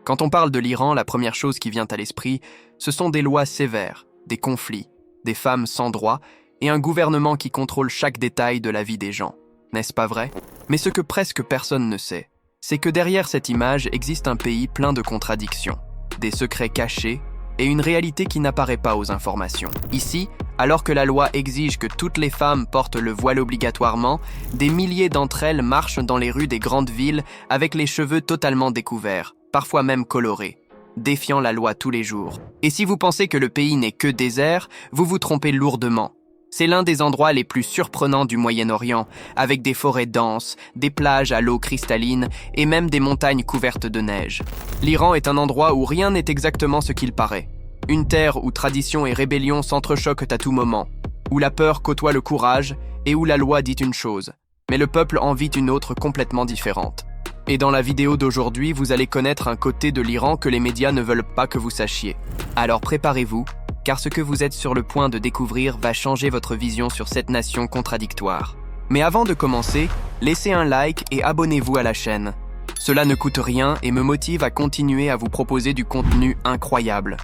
Quand on parle de l'Iran, la première chose qui vient à l'esprit, ce sont des lois sévères, des conflits, des femmes sans droit et un gouvernement qui contrôle chaque détail de la vie des gens. N'est-ce pas vrai? Mais ce que presque personne ne sait, c'est que derrière cette image existe un pays plein de contradictions, des secrets cachés et une réalité qui n'apparaît pas aux informations. Ici, alors que la loi exige que toutes les femmes portent le voile obligatoirement, des milliers d'entre elles marchent dans les rues des grandes villes avec les cheveux totalement découverts, parfois même colorés, défiant la loi tous les jours. Et si vous pensez que le pays n'est que désert, vous vous trompez lourdement. C'est l'un des endroits les plus surprenants du Moyen-Orient, avec des forêts denses, des plages à l'eau cristalline et même des montagnes couvertes de neige. L'Iran est un endroit où rien n'est exactement ce qu'il paraît. Une terre où tradition et rébellion s'entrechoquent à tout moment, où la peur côtoie le courage et où la loi dit une chose, mais le peuple en vit une autre complètement différente. Et dans la vidéo d'aujourd'hui, vous allez connaître un côté de l'Iran que les médias ne veulent pas que vous sachiez. Alors préparez-vous, car ce que vous êtes sur le point de découvrir va changer votre vision sur cette nation contradictoire. Mais avant de commencer, laissez un like et abonnez-vous à la chaîne. Cela ne coûte rien et me motive à continuer à vous proposer du contenu incroyable.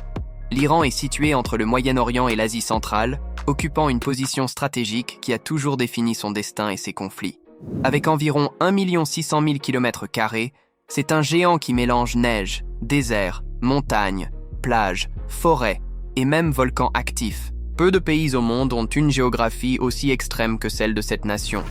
L'Iran est situé entre le Moyen-Orient et l'Asie centrale, occupant une position stratégique qui a toujours défini son destin et ses conflits. Avec environ 1 600 000 km², c'est un géant qui mélange neige, désert, montagnes, plages, forêts et même volcans actifs. Peu de pays au monde ont une géographie aussi extrême que celle de cette nation.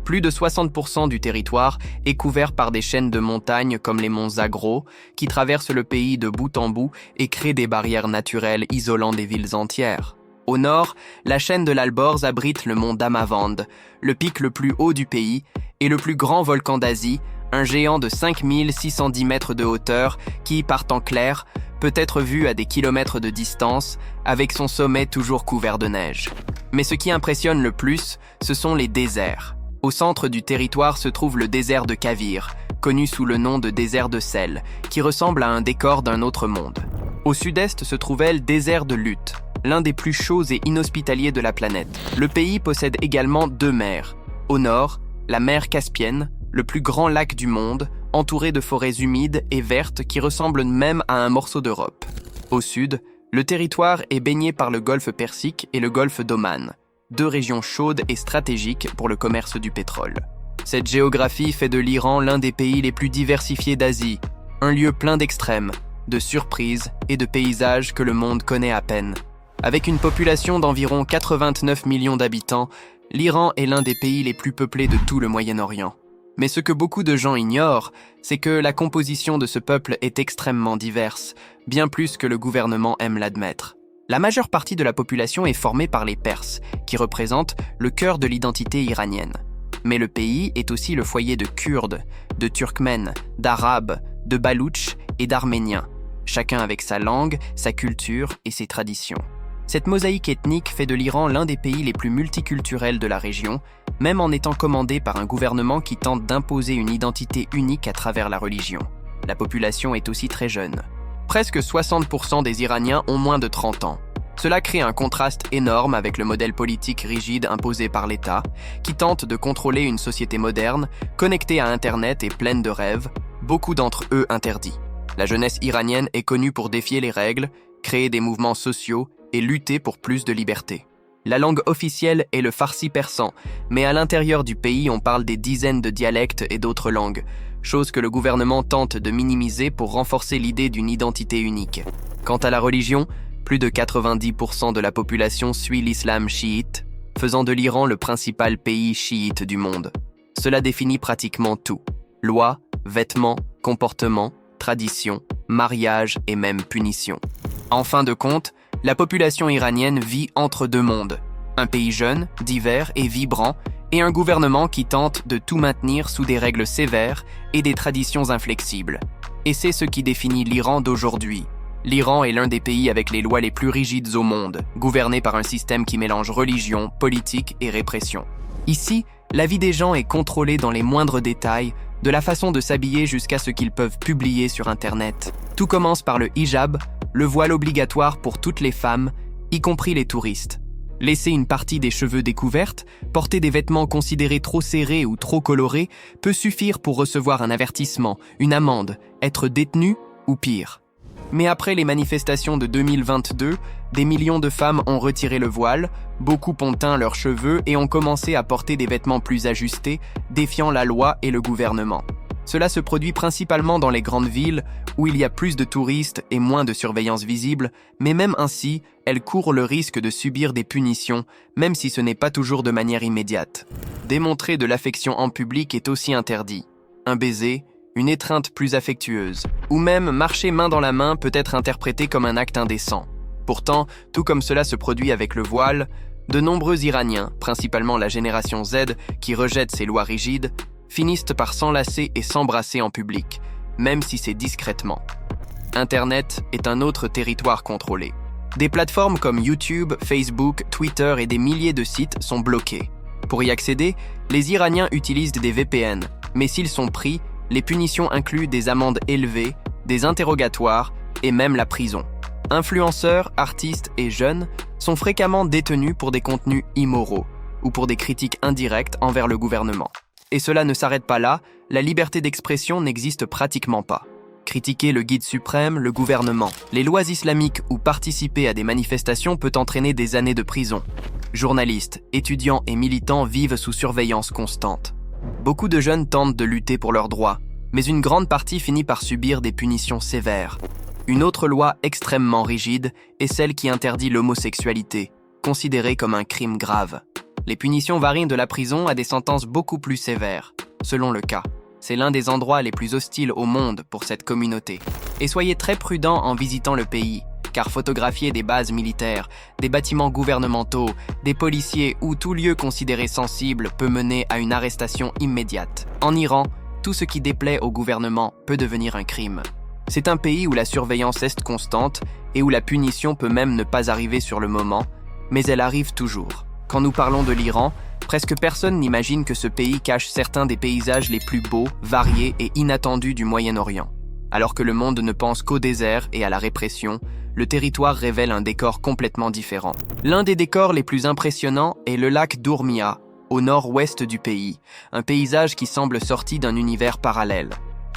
Plus de 60% du territoire est couvert par des chaînes de montagnes comme les monts Zagros, qui traversent le pays de bout en bout et créent des barrières naturelles isolant des villes entières. Au nord, la chaîne de l'Alborz abrite le mont Damavand, le pic le plus haut du pays, et le plus grand volcan d'Asie, un géant de 5 610 mètres de hauteur qui, par temps clair, peut être vu à des kilomètres de distance, avec son sommet toujours couvert de neige. Mais ce qui impressionne le plus, ce sont les déserts. Au centre du territoire se trouve le désert de Kavir, connu sous le nom de désert de sel, qui ressemble à un décor d'un autre monde. Au sud-est se trouvait le désert de Lut, l'un des plus chauds et inhospitaliers de la planète. Le pays possède également 2 mers. Au nord, la mer Caspienne, le plus grand lac du monde, entouré de forêts humides et vertes qui ressemblent même à un morceau d'Europe. Au sud, le territoire est baigné par le golfe Persique et le golfe d'Oman, 2 régions chaudes et stratégiques pour le commerce du pétrole. Cette géographie fait de l'Iran l'un des pays les plus diversifiés d'Asie, un lieu plein d'extrêmes, de surprises et de paysages que le monde connaît à peine. Avec une population d'environ 89 millions d'habitants, l'Iran est l'un des pays les plus peuplés de tout le Moyen-Orient. Mais ce que beaucoup de gens ignorent, c'est que la composition de ce peuple est extrêmement diverse, bien plus que le gouvernement aime l'admettre. La majeure partie de la population est formée par les Perses, qui représentent le cœur de l'identité iranienne. Mais le pays est aussi le foyer de Kurdes, de Turkmènes, d'Arabes, de Baloutches et d'Arméniens, chacun avec sa langue, sa culture et ses traditions. Cette mosaïque ethnique fait de l'Iran l'un des pays les plus multiculturels de la région, même en étant commandé par un gouvernement qui tente d'imposer une identité unique à travers la religion. La population est aussi très jeune. Presque 60% des Iraniens ont moins de 30 ans. Cela crée un contraste énorme avec le modèle politique rigide imposé par l'État, qui tente de contrôler une société moderne, connectée à Internet et pleine de rêves, beaucoup d'entre eux interdits. La jeunesse iranienne est connue pour défier les règles, créer des mouvements sociaux et lutter pour plus de liberté. La langue officielle est le farsi persan, mais à l'intérieur du pays, on parle des dizaines de dialectes et d'autres langues, chose que le gouvernement tente de minimiser pour renforcer l'idée d'une identité unique. Quant à la religion, plus de 90% de la population suit l'islam chiite, faisant de l'Iran le principal pays chiite du monde. Cela définit pratiquement tout. Lois, vêtements, comportements, traditions, mariages et même punitions. En fin de compte, la population iranienne vit entre 2 mondes. Un pays jeune, divers et vibrant, et un gouvernement qui tente de tout maintenir sous des règles sévères et des traditions inflexibles. Et c'est ce qui définit l'Iran d'aujourd'hui. L'Iran est l'un des pays avec les lois les plus rigides au monde, gouverné par un système qui mélange religion, politique et répression. Ici, la vie des gens est contrôlée dans les moindres détails, de la façon de s'habiller jusqu'à ce qu'ils peuvent publier sur Internet. Tout commence par le hijab, le voile obligatoire pour toutes les femmes, y compris les touristes. Laisser une partie des cheveux découverte, porter des vêtements considérés trop serrés ou trop colorés peut suffire pour recevoir un avertissement, une amende, être détenu, ou pire. Mais après les manifestations de 2022, des millions de femmes ont retiré le voile, beaucoup ont teint leurs cheveux et ont commencé à porter des vêtements plus ajustés, défiant la loi et le gouvernement. Cela se produit principalement dans les grandes villes, où il y a plus de touristes et moins de surveillance visible, mais même ainsi, elles courent le risque de subir des punitions, même si ce n'est pas toujours de manière immédiate. Démontrer de l'affection en public est aussi interdit. Un baiser, une étreinte plus affectueuse, ou même marcher main dans la main peut être interprété comme un acte indécent. Pourtant, tout comme cela se produit avec le voile, de nombreux Iraniens, principalement la génération Z qui rejette ces lois rigides, finissent par s'enlacer et s'embrasser en public, même si c'est discrètement. Internet est un autre territoire contrôlé. Des plateformes comme YouTube, Facebook, Twitter et des milliers de sites sont bloqués. Pour y accéder, les Iraniens utilisent des VPN, mais s'ils sont pris, les punitions incluent des amendes élevées, des interrogatoires et même la prison. Influenceurs, artistes et jeunes sont fréquemment détenus pour des contenus immoraux ou pour des critiques indirectes envers le gouvernement. Et cela ne s'arrête pas là, la liberté d'expression n'existe pratiquement pas. Critiquer le guide suprême, le gouvernement, les lois islamiques ou participer à des manifestations peut entraîner des années de prison. Journalistes, étudiants et militants vivent sous surveillance constante. Beaucoup de jeunes tentent de lutter pour leurs droits, mais une grande partie finit par subir des punitions sévères. Une autre loi extrêmement rigide est celle qui interdit l'homosexualité, considérée comme un crime grave. Les punitions varient de la prison à des sentences beaucoup plus sévères, selon le cas. C'est l'un des endroits les plus hostiles au monde pour cette communauté. Et soyez très prudents en visitant le pays, car photographier des bases militaires, des bâtiments gouvernementaux, des policiers ou tout lieu considéré sensible peut mener à une arrestation immédiate. En Iran, tout ce qui déplaît au gouvernement peut devenir un crime. C'est un pays où la surveillance est constante et où la punition peut même ne pas arriver sur le moment, mais elle arrive toujours. Quand nous parlons de l'Iran, presque personne n'imagine que ce pays cache certains des paysages les plus beaux, variés et inattendus du Moyen-Orient. Alors que le monde ne pense qu'au désert et à la répression, le territoire révèle un décor complètement différent. L'un des décors les plus impressionnants est le lac d'Urmia, au nord-ouest du pays, un paysage qui semble sorti d'un univers parallèle.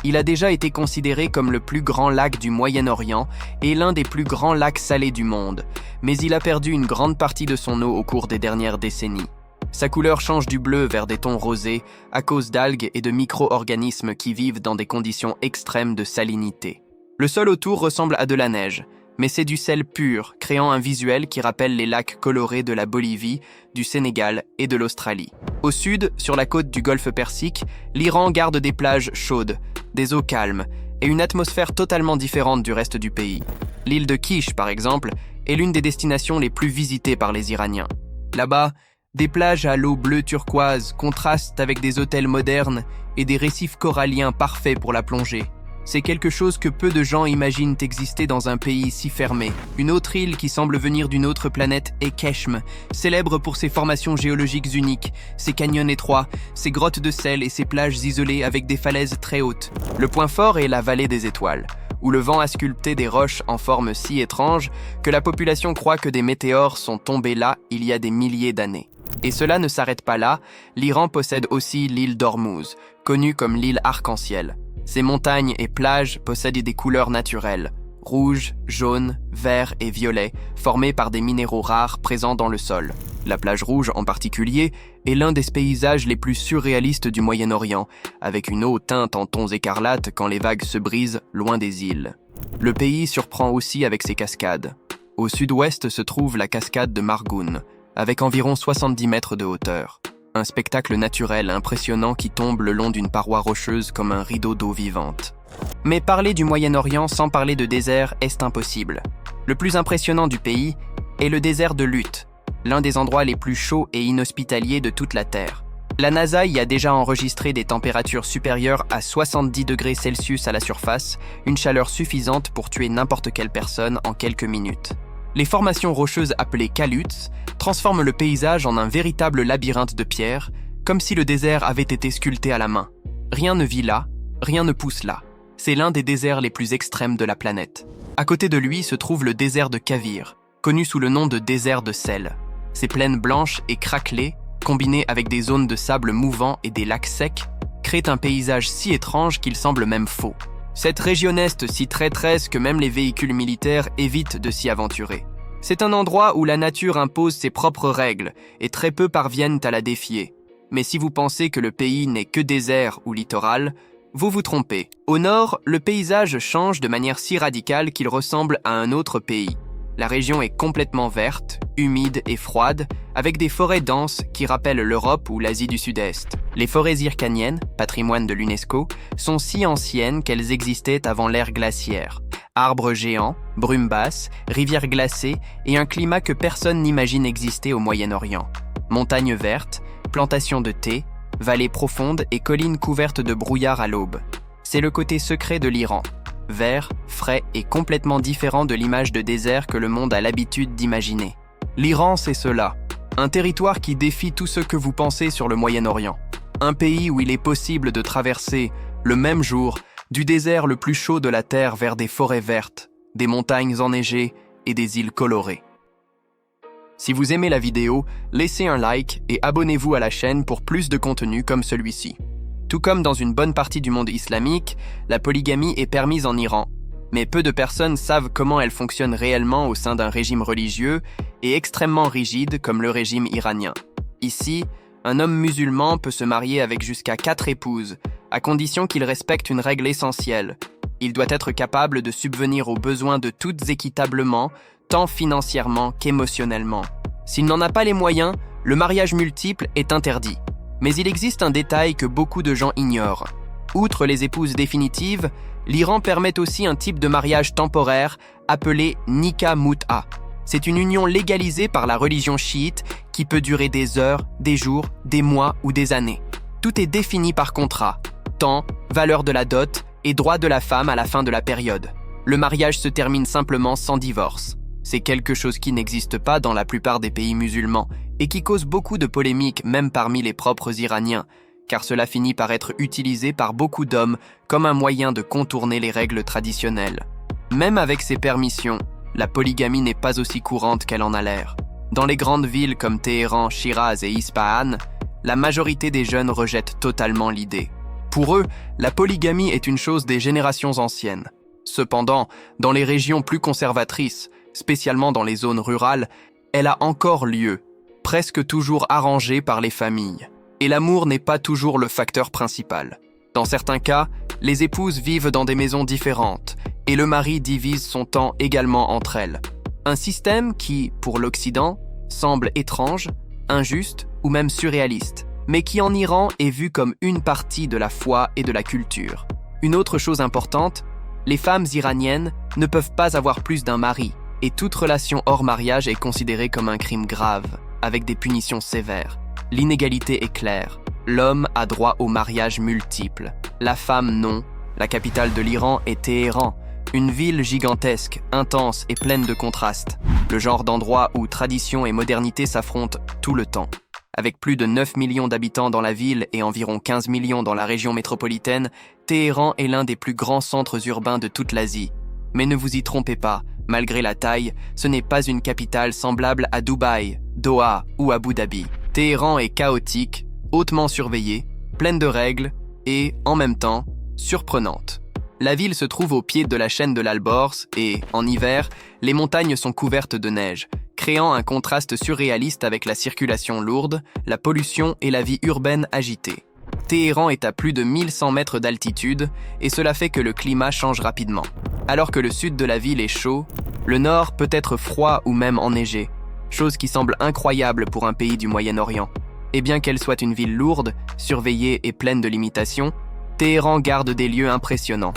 Il a déjà été considéré comme le plus grand lac du Moyen-Orient et l'un des plus grands lacs salés du monde, mais il a perdu une grande partie de son eau au cours des dernières décennies. Sa couleur change du bleu vers des tons rosés à cause d'algues et de micro-organismes qui vivent dans des conditions extrêmes de salinité. Le sol autour ressemble à de la neige, mais c'est du sel pur, créant un visuel qui rappelle les lacs colorés de la Bolivie, du Sénégal et de l'Australie. Au sud, sur la côte du golfe Persique, l'Iran garde des plages chaudes, des eaux calmes et une atmosphère totalement différente du reste du pays. L'île de Kish, par exemple, est l'une des destinations les plus visitées par les Iraniens. Là-bas, des plages à l'eau bleue turquoise contrastent avec des hôtels modernes et des récifs coralliens parfaits pour la plongée. C'est quelque chose que peu de gens imaginent exister dans un pays si fermé. Une autre île qui semble venir d'une autre planète est Keshm, célèbre pour ses formations géologiques uniques, ses canyons étroits, ses grottes de sel et ses plages isolées avec des falaises très hautes. Le point fort est la vallée des étoiles, où le vent a sculpté des roches en forme si étrange que la population croit que des météores sont tombés là il y a des milliers d'années. Et cela ne s'arrête pas là, l'Iran possède aussi l'île d'Ormuz, connue comme l'île arc-en-ciel. Ces montagnes et plages possèdent des couleurs naturelles, rouge, jaune, vert et violet, formées par des minéraux rares présents dans le sol. La plage rouge en particulier est l'un des paysages les plus surréalistes du Moyen-Orient, avec une eau teinte en tons écarlates quand les vagues se brisent loin des îles. Le pays surprend aussi avec ses cascades. Au sud-ouest se trouve la cascade de Margoun, avec environ 70 mètres de hauteur. Un spectacle naturel impressionnant qui tombe le long d'une paroi rocheuse comme un rideau d'eau vivante. Mais parler du Moyen-Orient sans parler de désert est impossible. Le plus impressionnant du pays est le désert de Lut, l'un des endroits les plus chauds et inhospitaliers de toute la Terre. La NASA y a déjà enregistré des températures supérieures à 70 degrés Celsius à la surface, une chaleur suffisante pour tuer n'importe quelle personne en quelques minutes. Les formations rocheuses appelées calottes transforment le paysage en un véritable labyrinthe de pierres, comme si le désert avait été sculpté à la main. Rien ne vit là, rien ne pousse là. C'est l'un des déserts les plus extrêmes de la planète. À côté de lui se trouve le désert de Kavir, connu sous le nom de désert de sel. Ces plaines blanches et craquelées, combinées avec des zones de sable mouvant et des lacs secs, créent un paysage si étrange qu'il semble même faux. Cette région est si traîtresse que même les véhicules militaires évitent de s'y aventurer. C'est un endroit où la nature impose ses propres règles et très peu parviennent à la défier. Mais si vous pensez que le pays n'est que désert ou littoral, vous vous trompez. Au nord, le paysage change de manière si radicale qu'il ressemble à un autre pays. La région est complètement verte, humide et froide, avec des forêts denses qui rappellent l'Europe ou l'Asie du Sud-Est. Les forêts hyrcaniennes, patrimoine de l'UNESCO, sont si anciennes qu'elles existaient avant l'ère glaciaire. Arbres géants, brumes basses, rivières glacées et un climat que personne n'imagine exister au Moyen-Orient. Montagnes vertes, plantations de thé, vallées profondes et collines couvertes de brouillard à l'aube. C'est le côté secret de l'Iran. Vert, frais et complètement différent de l'image de désert que le monde a l'habitude d'imaginer. L'Iran, c'est cela. Un territoire qui défie tout ce que vous pensez sur le Moyen-Orient. Un pays où il est possible de traverser, le même jour, du désert le plus chaud de la Terre vers des forêts vertes, des montagnes enneigées et des îles colorées. Si vous aimez la vidéo, laissez un like et abonnez-vous à la chaîne pour plus de contenu comme celui-ci. Tout comme dans une bonne partie du monde islamique, la polygamie est permise en Iran, mais peu de personnes savent comment elle fonctionne réellement au sein d'un régime religieux et extrêmement rigide comme le régime iranien. Ici, un homme musulman peut se marier avec jusqu'à 4 épouses, à condition qu'il respecte une règle essentielle. Il doit être capable de subvenir aux besoins de toutes équitablement, tant financièrement qu'émotionnellement. S'il n'en a pas les moyens, le mariage multiple est interdit. Mais il existe un détail que beaucoup de gens ignorent. Outre les épouses définitives, l'Iran permet aussi un type de mariage temporaire appelé nikah mut'a. C'est une union légalisée par la religion chiite qui peut durer des heures, des jours, des mois ou des années. Tout est défini par contrat, temps, valeur de la dot et droit de la femme à la fin de la période. Le mariage se termine simplement sans divorce. C'est quelque chose qui n'existe pas dans la plupart des pays musulmans et qui cause beaucoup de polémiques même parmi les propres Iraniens, car cela finit par être utilisé par beaucoup d'hommes comme un moyen de contourner les règles traditionnelles. Même avec ces permissions, la polygamie n'est pas aussi courante qu'elle en a l'air. Dans les grandes villes comme Téhéran, Shiraz et Ispahan, la majorité des jeunes rejettent totalement l'idée. Pour eux, la polygamie est une chose des générations anciennes. Cependant, dans les régions plus conservatrices, spécialement dans les zones rurales, elle a encore lieu, presque toujours arrangée par les familles. Et l'amour n'est pas toujours le facteur principal. Dans certains cas, les épouses vivent dans des maisons différentes, et le mari divise son temps également entre elles. Un système qui, pour l'Occident, semble étrange, injuste ou même surréaliste, mais qui en Iran est vu comme une partie de la foi et de la culture. Une autre chose importante, les femmes iraniennes ne peuvent pas avoir plus d'un mari, et toute relation hors mariage est considérée comme un crime grave, avec des punitions sévères. L'inégalité est claire. L'homme a droit au mariage multiple. La femme non. La capitale de l'Iran est Téhéran, une ville gigantesque, intense et pleine de contrastes. Le genre d'endroit où tradition et modernité s'affrontent tout le temps. Avec plus de 9 millions d'habitants dans la ville et environ 15 millions dans la région métropolitaine, Téhéran est l'un des plus grands centres urbains de toute l'Asie. Mais ne vous y trompez pas, malgré la taille, ce n'est pas une capitale semblable à Dubaï, Doha ou Abu Dhabi. Téhéran est chaotique, hautement surveillée, pleine de règles et, en même temps, surprenante. La ville se trouve au pied de la chaîne de l'Alborz et, en hiver, les montagnes sont couvertes de neige, créant un contraste surréaliste avec la circulation lourde, la pollution et la vie urbaine agitée. Téhéran est à plus de 1100 mètres d'altitude et cela fait que le climat change rapidement. Alors que le sud de la ville est chaud, le nord peut être froid ou même enneigé, chose qui semble incroyable pour un pays du Moyen-Orient. Et bien qu'elle soit une ville lourde, surveillée et pleine de limitations, Téhéran garde des lieux impressionnants.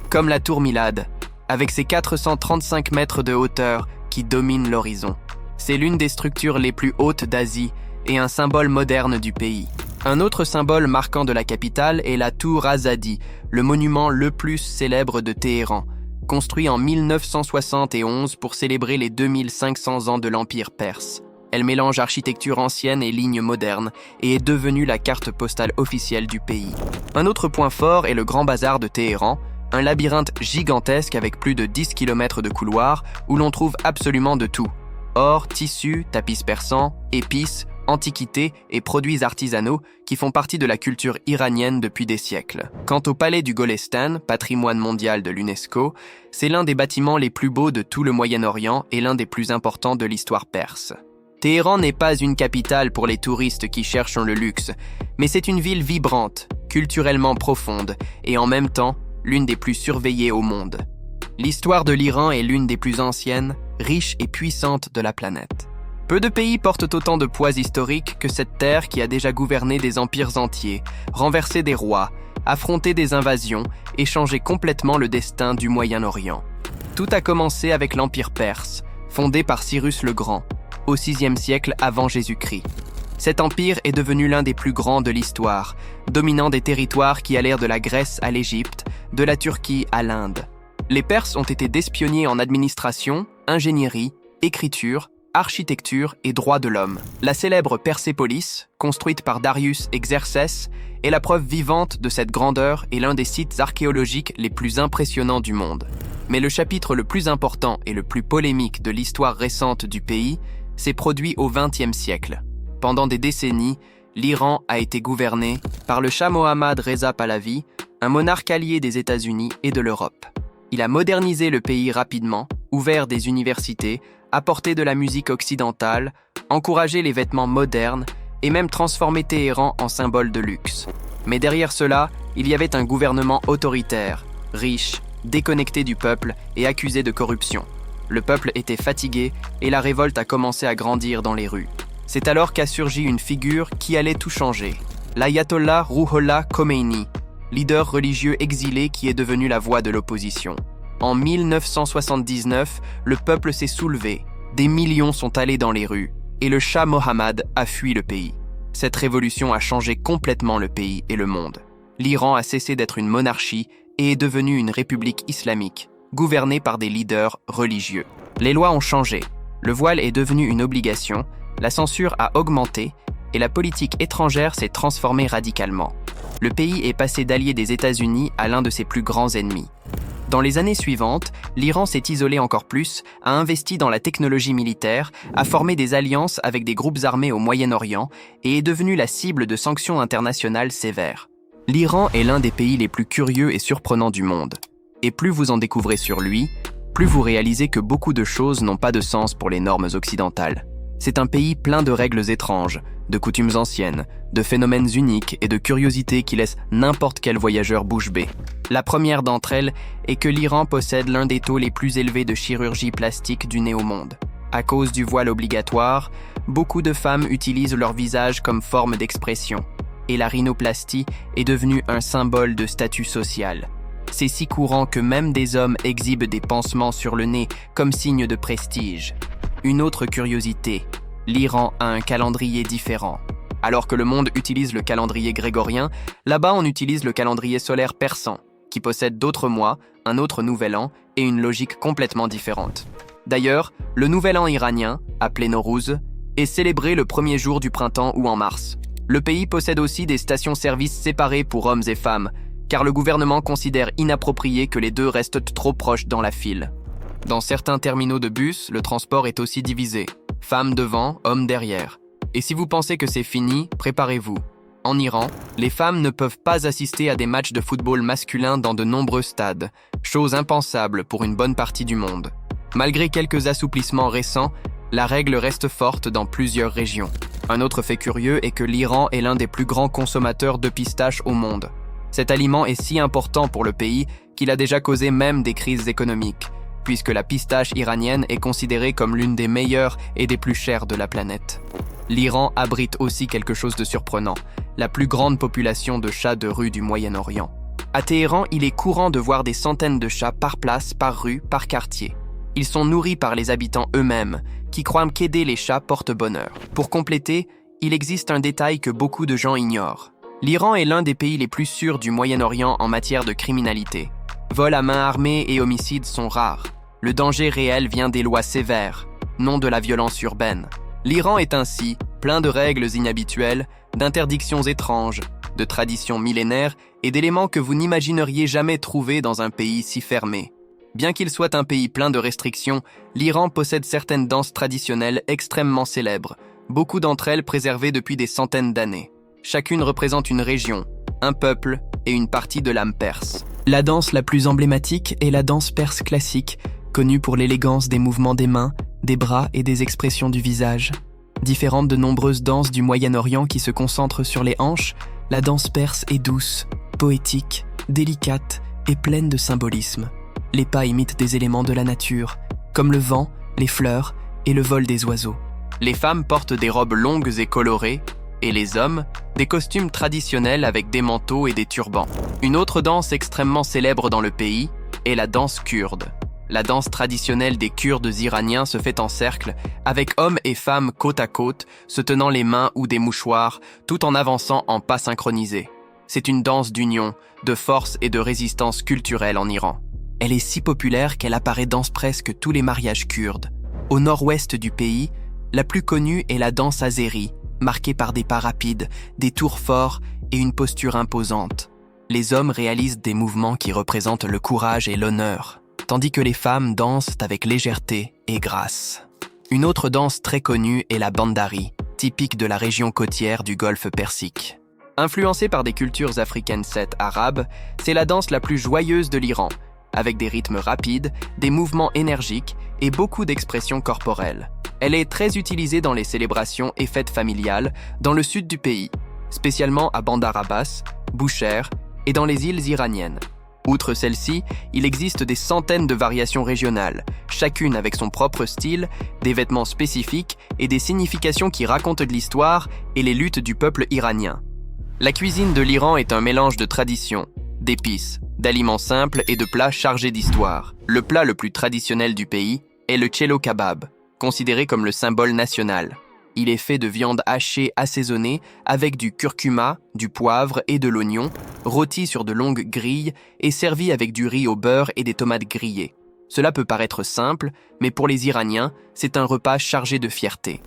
Comme la tour Milad, avec ses 435 mètres de hauteur qui dominent l'horizon. C'est l'une des structures les plus hautes d'Asie et un symbole moderne du pays. Un autre symbole marquant de la capitale est la tour Azadi, le monument le plus célèbre de Téhéran, construit en 1971 pour célébrer les 2500 ans de l'Empire perse. Elle mélange architecture ancienne et lignes modernes et est devenue la carte postale officielle du pays. Un autre point fort est le Grand Bazar de Téhéran, un labyrinthe gigantesque avec plus de 10 km de couloirs où l'on trouve absolument de tout. Or, tissus, tapis persans, épices antiquités et produits artisanaux qui font partie de la culture iranienne depuis des siècles. Quant au palais du Golestan, patrimoine mondial de l'UNESCO, c'est l'un des bâtiments les plus beaux de tout le Moyen-Orient et l'un des plus importants de l'histoire perse. Téhéran n'est pas une capitale pour les touristes qui cherchent le luxe, mais c'est une ville vibrante, culturellement profonde et en même temps l'une des plus surveillées au monde. L'histoire de l'Iran est l'une des plus anciennes, riches et puissantes de la planète. Peu de pays portent autant de poids historique que cette terre qui a déjà gouverné des empires entiers, renversé des rois, affronté des invasions et changé complètement le destin du Moyen-Orient. Tout a commencé avec l'Empire perse, fondé par Cyrus le Grand, au VIe siècle avant Jésus-Christ. Cet empire est devenu l'un des plus grands de l'histoire, dominant des territoires qui allèrent de la Grèce à l'Égypte, de la Turquie à l'Inde. Les Perses ont été des pionniers en administration, ingénierie, écriture, architecture et droits de l'homme. La célèbre Persépolis, construite par Darius et Xerxès, est la preuve vivante de cette grandeur et l'un des sites archéologiques les plus impressionnants du monde. Mais le chapitre le plus important et le plus polémique de l'histoire récente du pays s'est produit au XXe siècle. Pendant des décennies, l'Iran a été gouverné par le Shah Mohammad Reza Pahlavi, un monarque allié des États-Unis et de l'Europe. Il a modernisé le pays rapidement, ouvert des universités, apporté de la musique occidentale, encouragé les vêtements modernes et même transformé Téhéran en symbole de luxe. Mais derrière cela, il y avait un gouvernement autoritaire, riche, déconnecté du peuple et accusé de corruption. Le peuple était fatigué et la révolte a commencé à grandir dans les rues. C'est alors qu'a surgi une figure qui allait tout changer, l'ayatollah Ruhollah Khomeini, leader religieux exilé qui est devenu la voix de l'opposition. En 1979, le peuple s'est soulevé, des millions sont allés dans les rues, et le Shah Mohammad a fui le pays. Cette révolution a changé complètement le pays et le monde. L'Iran a cessé d'être une monarchie et est devenu une république islamique, gouvernée par des leaders religieux. Les lois ont changé, le voile est devenu une obligation, la censure a augmenté et la politique étrangère s'est transformée radicalement. Le pays est passé d'allié des États-Unis à l'un de ses plus grands ennemis. Dans les années suivantes, l'Iran s'est isolé encore plus, a investi dans la technologie militaire, a formé des alliances avec des groupes armés au Moyen-Orient et est devenu la cible de sanctions internationales sévères. L'Iran est l'un des pays les plus curieux et surprenants du monde. Et plus vous en découvrez sur lui, plus vous réalisez que beaucoup de choses n'ont pas de sens pour les normes occidentales. C'est un pays plein de règles étranges, de coutumes anciennes, de phénomènes uniques et de curiosités qui laissent n'importe quel voyageur bouche bée. La première d'entre elles est que l'Iran possède l'un des taux les plus élevés de chirurgie plastique du nez au monde. À cause du voile obligatoire, beaucoup de femmes utilisent leur visage comme forme d'expression, et la rhinoplastie est devenue un symbole de statut social. C'est si courant que même des hommes exhibent des pansements sur le nez comme signe de prestige. Une autre curiosité, l'Iran a un calendrier différent. Alors que le monde utilise le calendrier grégorien, là-bas on utilise le calendrier solaire persan, qui possède d'autres mois, un autre nouvel an et une logique complètement différente. D'ailleurs, le nouvel an iranien, appelé Nowruz, est célébré le premier jour du printemps ou en mars. Le pays possède aussi des stations-service séparées pour hommes et femmes, car le gouvernement considère inapproprié que les deux restent trop proches dans la file. Dans certains terminaux de bus, le transport est aussi divisé. Femmes devant, hommes derrière. Et si vous pensez que c'est fini, préparez-vous. En Iran, les femmes ne peuvent pas assister à des matchs de football masculin dans de nombreux stades, chose impensable pour une bonne partie du monde. Malgré quelques assouplissements récents, la règle reste forte dans plusieurs régions. Un autre fait curieux est que l'Iran est l'un des plus grands consommateurs de pistaches au monde. Cet aliment est si important pour le pays qu'il a déjà causé même des crises économiques, puisque la pistache iranienne est considérée comme l'une des meilleures et des plus chères de la planète. L'Iran abrite aussi quelque chose de surprenant, la plus grande population de chats de rue du Moyen-Orient. À Téhéran, il est courant de voir des centaines de chats par place, par rue, par quartier. Ils sont nourris par les habitants eux-mêmes, qui croient qu'aider les chats porte bonheur. Pour compléter, il existe un détail que beaucoup de gens ignorent. L'Iran est l'un des pays les plus sûrs du Moyen-Orient en matière de criminalité. Vols à main armée et homicides sont rares. Le danger réel vient des lois sévères, non de la violence urbaine. L'Iran est ainsi plein de règles inhabituelles, d'interdictions étranges, de traditions millénaires et d'éléments que vous n'imagineriez jamais trouver dans un pays si fermé. Bien qu'il soit un pays plein de restrictions, l'Iran possède certaines danses traditionnelles extrêmement célèbres, beaucoup d'entre elles préservées depuis des centaines d'années. Chacune représente une région, un peuple et une partie de l'âme perse. La danse la plus emblématique est la danse perse classique, connue pour l'élégance des mouvements des mains, des bras et des expressions du visage. Différente de nombreuses danses du Moyen-Orient qui se concentrent sur les hanches, la danse perse est douce, poétique, délicate et pleine de symbolisme. Les pas imitent des éléments de la nature, comme le vent, les fleurs et le vol des oiseaux. Les femmes portent des robes longues et colorées, et les hommes, des costumes traditionnels avec des manteaux et des turbans. Une autre danse extrêmement célèbre dans le pays est la danse kurde. La danse traditionnelle des Kurdes iraniens se fait en cercle, avec hommes et femmes côte à côte, se tenant les mains ou des mouchoirs, tout en avançant en pas synchronisés. C'est une danse d'union, de force et de résistance culturelle en Iran. Elle est si populaire qu'elle apparaît dans presque tous les mariages kurdes. Au nord-ouest du pays, la plus connue est la danse azérie, marquée par des pas rapides, des tours forts et une posture imposante. Les hommes réalisent des mouvements qui représentent le courage et l'honneur, tandis que les femmes dansent avec légèreté et grâce. Une autre danse très connue est la bandari, typique de la région côtière du golfe Persique. Influencée par des cultures africaines arabes, c'est la danse la plus joyeuse de l'Iran, avec des rythmes rapides, des mouvements énergiques et beaucoup d'expressions corporelles. Elle est très utilisée dans les célébrations et fêtes familiales dans le sud du pays, spécialement à Bandar Abbas, Boucher et dans les îles iraniennes. Outre celle-ci, il existe des centaines de variations régionales, chacune avec son propre style, des vêtements spécifiques et des significations qui racontent de l'histoire et les luttes du peuple iranien. La cuisine de l'Iran est un mélange de traditions, d'épices, d'aliments simples et de plats chargés d'histoire. Le plat le plus traditionnel du pays est le cello kebab, considéré comme le symbole national. Il est fait de viande hachée assaisonnée avec du curcuma, du poivre et de l'oignon, rôti sur de longues grilles et servi avec du riz au beurre et des tomates grillées. Cela peut paraître simple, mais pour les Iraniens, c'est un repas chargé de fierté.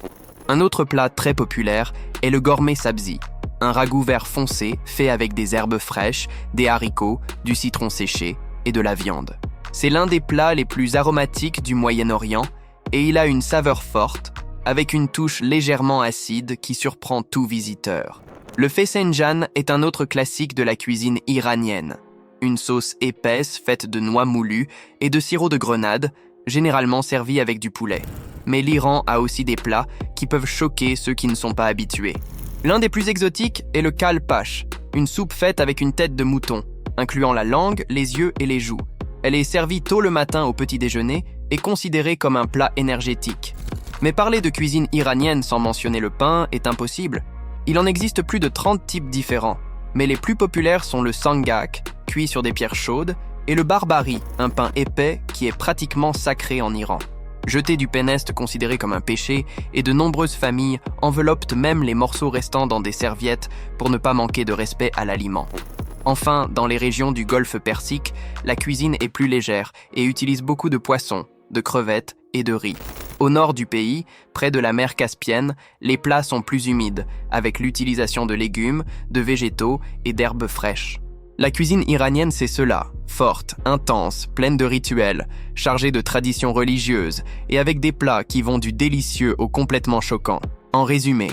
Un autre plat très populaire est le gourmet sabzi, un ragoût vert foncé fait avec des herbes fraîches, des haricots, du citron séché et de la viande. C'est l'un des plats les plus aromatiques du Moyen-Orient et il a une saveur forte, avec une touche légèrement acide qui surprend tout visiteur. Le fessenjan est un autre classique de la cuisine iranienne. Une sauce épaisse faite de noix moulues et de sirop de grenade, généralement servie avec du poulet. Mais l'Iran a aussi des plats qui peuvent choquer ceux qui ne sont pas habitués. L'un des plus exotiques est le kalpash, une soupe faite avec une tête de mouton, incluant la langue, les yeux et les joues. Elle est servie tôt le matin au petit déjeuner et considérée comme un plat énergétique. Mais parler de cuisine iranienne sans mentionner le pain est impossible. Il en existe plus de 30 types différents, mais les plus populaires sont le sangak, cuit sur des pierres chaudes, et le barbari, un pain épais qui est pratiquement sacré en Iran. Jeter du pain est considéré comme un péché, et de nombreuses familles enveloppent même les morceaux restants dans des serviettes pour ne pas manquer de respect à l'aliment. Enfin, dans les régions du golfe Persique, la cuisine est plus légère et utilise beaucoup de poissons, de crevettes et de riz. Au nord du pays, près de la mer Caspienne, les plats sont plus humides, avec l'utilisation de légumes, de végétaux et d'herbes fraîches. La cuisine iranienne, c'est cela, forte, intense, pleine de rituels, chargée de traditions religieuses et avec des plats qui vont du délicieux au complètement choquant. En résumé,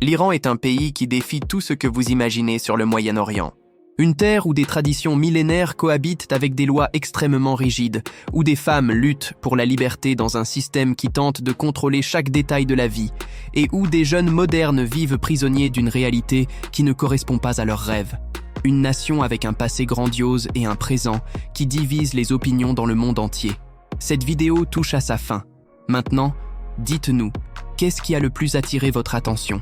l'Iran est un pays qui défie tout ce que vous imaginez sur le Moyen-Orient. Une terre où des traditions millénaires cohabitent avec des lois extrêmement rigides, où des femmes luttent pour la liberté dans un système qui tente de contrôler chaque détail de la vie, et où des jeunes modernes vivent prisonniers d'une réalité qui ne correspond pas à leurs rêves. Une nation avec un passé grandiose et un présent qui divise les opinions dans le monde entier. Cette vidéo touche à sa fin. Maintenant, dites-nous, qu'est-ce qui a le plus attiré votre attention ?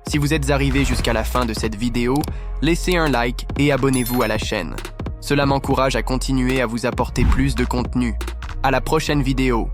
Si vous êtes arrivé jusqu'à la fin de cette vidéo, laissez un like et abonnez-vous à la chaîne. Cela m'encourage à continuer à vous apporter plus de contenu. À la prochaine vidéo.